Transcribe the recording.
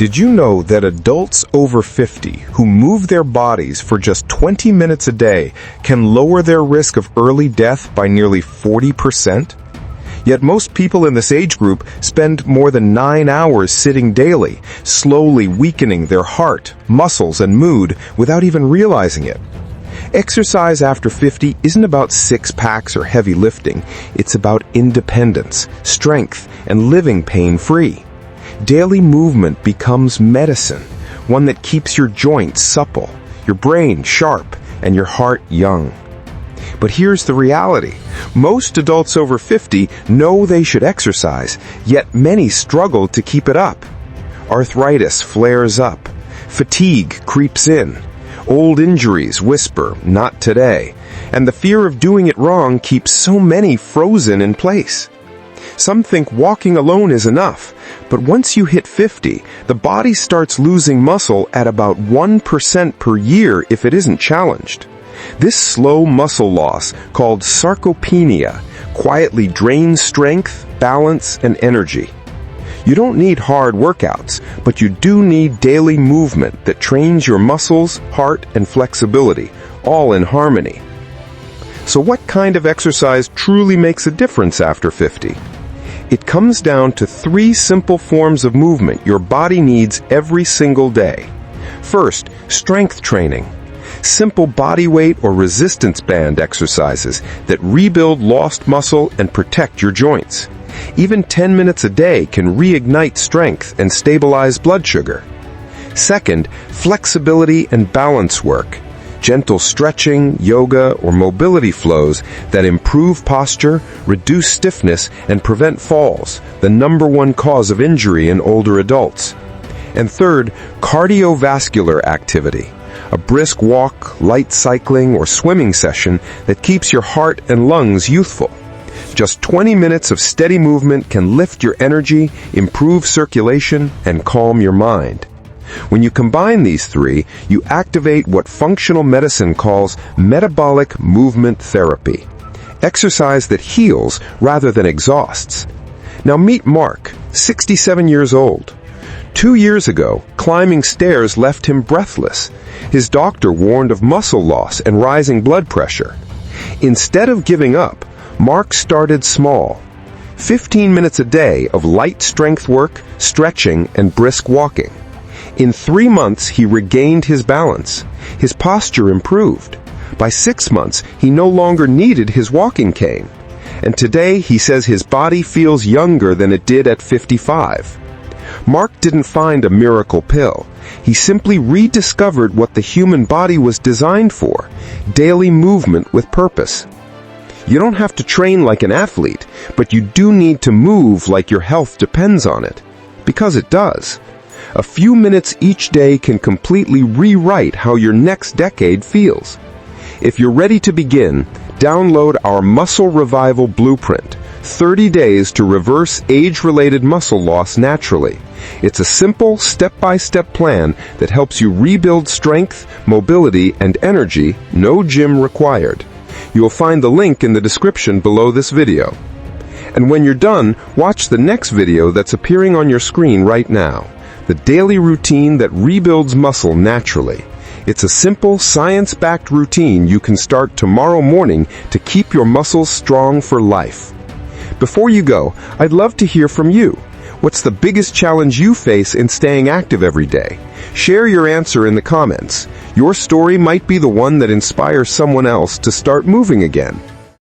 Did you know that adults over 50 who move their bodies for just 20 minutes a day can lower their risk of early death by nearly 40%? Yet most people in this age group spend more than 9 hours sitting daily, slowly weakening their heart, muscles, and mood without even realizing it. Exercise after 50 isn't about six-packs or heavy lifting. It's about independence, strength, and living pain-free. Daily movement becomes medicine, one that keeps your joints supple, your brain sharp, and your heart young. But here's the reality. Most adults over 50 know they should exercise, yet many struggle to keep it up. Arthritis flares up. Fatigue creeps in. Old injuries whisper, "Not today," and the fear of doing it wrong keeps so many frozen in place. Some think walking alone is enough, but once you hit 50, the body starts losing muscle at about 1% per year if it isn't challenged. This slow muscle loss, called sarcopenia, quietly drains strength, balance, and energy. You don't need hard workouts, but you do need daily movement that trains your muscles, heart, and flexibility, all in harmony. So what kind of exercise truly makes a difference after 50? It comes down to 3 simple forms of movement your body needs every single day. First, strength training. Simple body weight or resistance band exercises that rebuild lost muscle and protect your joints. Even 10 minutes a day can reignite strength and stabilize blood sugar. Second, flexibility and balance work. Gentle stretching, yoga, or mobility flows that improve posture, reduce stiffness, and prevent falls, the #1 cause of injury in older adults. And third, cardiovascular activity. A brisk walk, light cycling, or swimming session that keeps your heart and lungs youthful. Just 20 minutes of steady movement can lift your energy, improve circulation, and calm your mind. When you combine these 3, you activate what functional medicine calls metabolic movement therapy, exercise that heals rather than exhausts. Now meet Mark, 67 years old. 2 years ago, climbing stairs left him breathless. His doctor warned of muscle loss and rising blood pressure. Instead of giving up, Mark started small. 15 minutes a day of light strength work, stretching, and brisk walking. In 3 months, he regained his balance. His posture improved. By 6 months, he no longer needed his walking cane. And today, he says his body feels younger than it did at 55. Mark didn't find a miracle pill. He simply rediscovered what the human body was designed for: daily movement with purpose. You don't have to train like an athlete, but you do need to move like your health depends on it. Because it does. A few minutes each day can completely rewrite how your next decade feels. If you're ready to begin, download our Muscle Revival Blueprint, 30 days to reverse age-related muscle loss naturally. It's a simple, step-by-step plan that helps you rebuild strength, mobility, and energy, no gym required. You'll find the link in the description below this video. And when you're done, watch the next video that's appearing on your screen right now. The daily routine that rebuilds muscle naturally. It's a simple, science-backed routine you can start tomorrow morning to keep your muscles strong for life. Before you go, I'd love to hear from you. What's the biggest challenge you face in staying active every day? Share your answer in the comments. Your story might be the one that inspires someone else to start moving again.